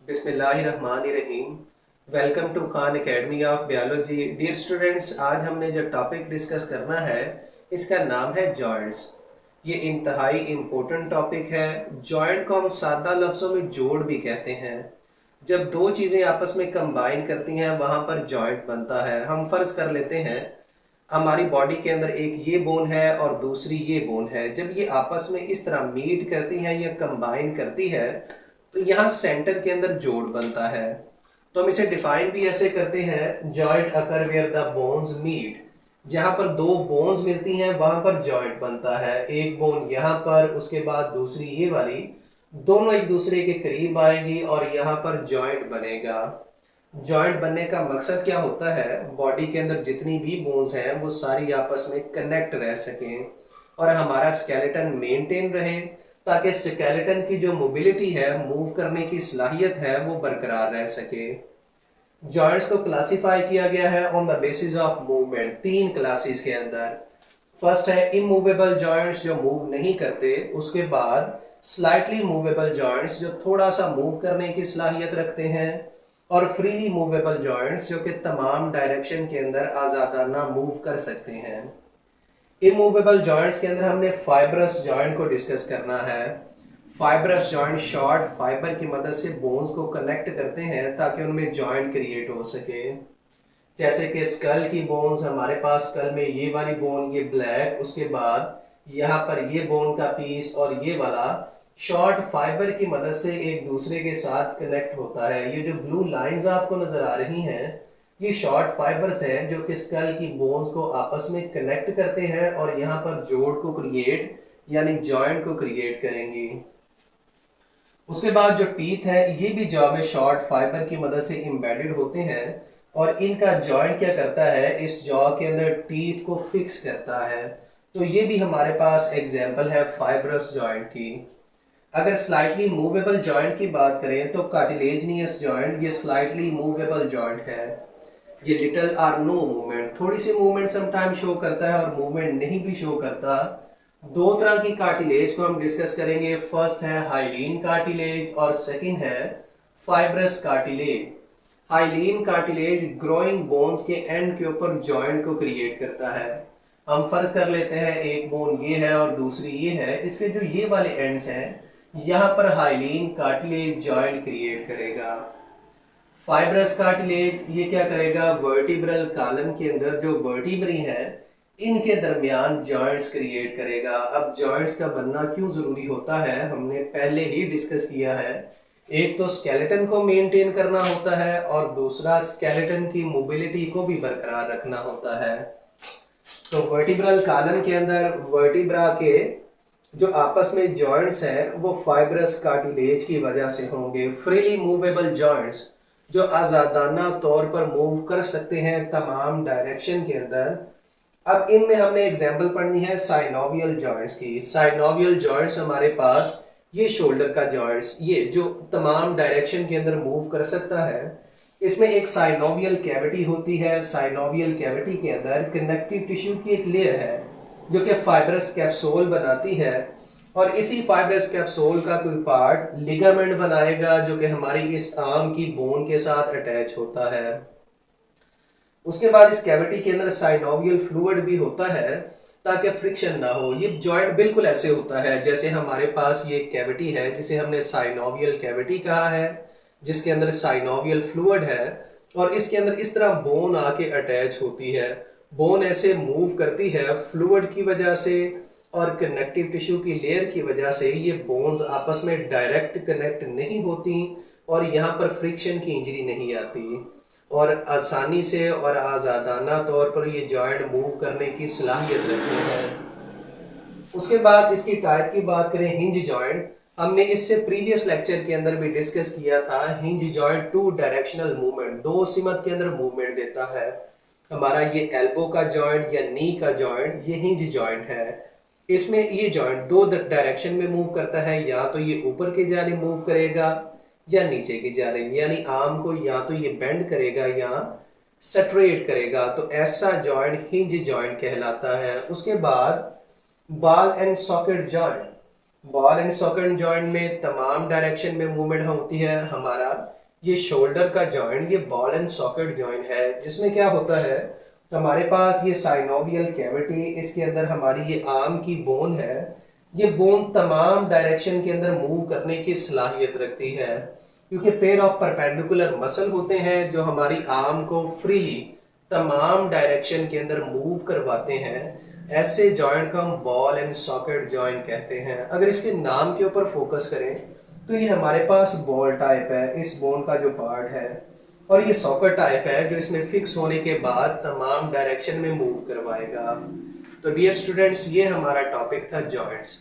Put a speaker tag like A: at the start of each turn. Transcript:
A: बिस्मिल्लाहिर्रहमानिर्रहीम। Welcome to Khan academy of biology. Dear students, आज हमने जो टॉपिक डिस्कस करना है इसका नाम है जॉइंट्स। ये इंतहाई इम्पोर्टेंट टॉपिक है। जॉइंट को हम सादा लफ्ज़ों में जोड़ भी कहते हैं। जब दो चीज़ें आपस में कंबाइन करती हैं वहाँ पर जॉइंट बनता है। हम फर्ज कर लेते हैं हमारी बॉडी के अंदर एक ये बोन है और दूसरी ये बोन है। जब ये आपस में इस तरह मीट करती हैं या कंबाइन करती है तो यहाँ सेंटर के अंदर जोड़ बनता है। तो हम इसे डिफाइन भी ऐसे करते हैं, joint occur where the bones meet. जहां पर दो बोन्स मिलती हैं वहां पर जॉइंट बनता है। एक बोन यहाँ पर, उसके बाद दूसरी ये वाली, दोनों एक दूसरे के करीब आएगी और यहाँ पर जॉइंट बनेगा। जॉइंट बनने का मकसद क्या होता है? बॉडी के अंदर जितनी भी बोन्स हैं वो सारी आपस में कनेक्ट रह सकें और हमारा स्केलेटन मेंटेन रहे, ताकि स्केलेटन की जो मोबिलिटी है, मूव करने की सलाहियत है, वो बरकरार रह सके। जॉइंट्स को क्लासिफाई किया गया है on the basis of movement, तीन क्लासेस के अंदर। फर्स्ट है इमूवेबल जॉइंट्स, जो मूव नहीं करते। उसके बाद स्लाइटली मूवेबल जॉइंट्स, जो थोड़ा सा मूव करने की सलाहियत रखते हैं। और फ्रीली मूवेबल जॉइंट्स, जो कि तमाम डायरेक्शन के अंदर आज़ादाना मूव कर सकते हैं। इमूवेबल जॉइंट्स के अंदर हमने फाइब्रस जॉइंट को डिस्कस करना है। फाइब्रस जॉइंट शॉर्ट फाइबर की मदद से बोन्स को कनेक्ट करते हैं ताकि उनमें जॉइंट क्रिएट हो सके। जैसे कि स्कल की बोन्स, हमारे पास स्कल में ये वाली बोन, ये ब्लैक, उसके बाद यहाँ पर ये बोन का पीस और ये वाला शॉर्ट फाइबर की मदद से एक दूसरे के साथ कनेक्ट होता है। ये जो ब्लू लाइंस आपको नजर आ रही हैं, ये शॉर्ट फाइबर्स हैं जो कि स्कल की बोन्स को आपस में कनेक्ट करते हैं और यहाँ पर जोड़ को क्रिएट यानी जॉइंट को क्रिएट करेंगी। उसके बाद जो टीथ है, ये भी जॉ में शॉर्ट फाइबर की मदद से एम्बेडेड होते हैं और इनका जॉइंट क्या करता है, इस जॉ के अंदर टीथ को फिक्स करता है। तो ये भी हमारे पास एग्जांपल है फाइब्रस जॉइंट की। अगर स्लाइटली मूवेबल जॉइंट की बात करें तो कार्टिलेजिनियस जॉइंट ये स्लाइटली मूवेबल जॉइंट है। ये लिटिल और नो मूवमेंट, थोड़ी सी मूवमेंट समटाइम शो करता है और मूवमेंट नहीं भी शो करता। दो तरह की कार्टिलेज को हम डिस्कस करेंगे। फर्स्ट है हाइलीन कार्टिलेज और सेकंड है fibrous cartilage. Hyaline cartilage growing bones के एंड के ऊपर जॉइंट को क्रिएट करता है। हम फर्ज कर लेते हैं एक बोन ये है और दूसरी ये है, इसके जो ये वाले एंड्स हैं यहाँ पर हाइलीन कार्टिलेज जॉइंट क्रिएट करेगा। फाइब्रस कार्टिलेज ये क्या करेगा, वर्टिब्रल कॉलम के अंदर जो वर्टिब्री है इनके दरमियान जॉइंट्स क्रिएट करेगा। अब जॉइंट्स का बनना क्यों जरूरी होता है, हमने पहले ही डिस्कस किया है। एक तो स्केलेटन को मेंटेन करना होता है और दूसरा स्केलेटन की मोबिलिटी को भी बरकरार रखना होता है। तो वर्टिब्रल कॉलम के अंदर वर्टिब्रा के जो आपस में जॉइंट्स हैं वो फाइब्रस कार्टिलेज की वजह से होंगे। फ्रीली मूवेबल जॉइंट्स जो आज़ादाना तौर पर मूव कर सकते हैं तमाम डायरेक्शन के अंदर। अब इनमें हमने एग्जाम्पल पढ़नी है साइनोवियल जॉइंट्स की। साइनोवियल जॉइंट्स हमारे पास ये शोल्डर का जॉइंट्स, ये जो तमाम डायरेक्शन के अंदर मूव कर सकता है, इसमें एक साइनोवियल कैविटी होती है। साइनोवियल कैविटी के अंदर कनेक्टिव टिश्यू की एक लेयर है जो कि फाइब्रस कैप्सूल बनाती है और इसी फाइब्रस कैप्सूल का कोई पार्ट लिगामेंट बनाएगा जो कि हमारी इस आर्म की बोन के साथ अटैच होता है। उसके बाद इस कैविटी के अंदर साइनोवियल फ्लूइड भी होता है ताकि फ्रिक्शन ना हो। ये जॉइंट बिल्कुल ऐसे होता है जैसे हमारे पास ये कैविटी है जिसे हमने साइनोवियल कैविटी कहा है, जिसके अंदर साइनोवियल फ्लूइड है और इसके अंदर इस तरह बोन आके अटैच होती है। बोन ऐसे मूव करती है फ्लूइड की वजह से और कनेक्टिव टिश्यू की लेयर की वजह से ये बोन्स आपस में डायरेक्ट कनेक्ट नहीं होती और यहाँ पर फ्रिक्शन की इंजरी नहीं आती और आसानी से और आज़ादाना तौर पर ये जॉइंट मूव करने की सलाहियत रखते हैं। उसके बाद इसकी टाइप की बात करें, हिंज जॉइंट, हमने इससे प्रीवियस लेक्चर के अंदर भी डिस्कस किया था। Hinge joint two directional movement, दो सिमत के अंदर मूवमेंट देता है। हमारा ये एल्बो का जॉइंट या नी का जॉइंट ये हिंज जॉइंट है। इसमें ये जॉइंट दो डायरेक्शन में मूव करता है, या तो ये ऊपर की जाने मूव करेगा या नीचे की जाने, यानी आर्म को या तो ये बेंड करेगा या स्ट्रेट करेगा। तो ऐसा जॉइंट हिंज जॉइंट कहलाता है। उसके बाद ball and socket joint, ball and socket joint में तमाम डायरेक्शन में मूवमेंट होती है। हमारा ये शोल्डर का जॉइंट ये बॉल एंड सॉकेट जॉइंट है, जिसमें क्या होता है, हमारे पास ये साइनोवियल कैविटी, इसके अंदर हमारी ये आर्म की बोन है। ये बोन तमाम डायरेक्शन के अंदर मूव करने की सलाहियत रखती है, क्योंकि पेयर ऑफ परपेंडिकुलर मसल होते हैं जो हमारी आर्म को फ्रीली तमाम डायरेक्शन के अंदर मूव करवाते हैं। ऐसे जॉइंट को हम बॉल एंड सॉकेट जॉइंट कहते हैं। अगर इसके नाम के ऊपर फोकस करें तो ये हमारे पास बॉल टाइप है, इस बोन का जो पार्ट है, और ये सॉकेट टाइप है जो इसमें फिक्स होने के बाद तमाम डायरेक्शन में मूव करवाएगा। तो डियर स्टूडेंट्स, ये हमारा टॉपिक था जॉइंट्स।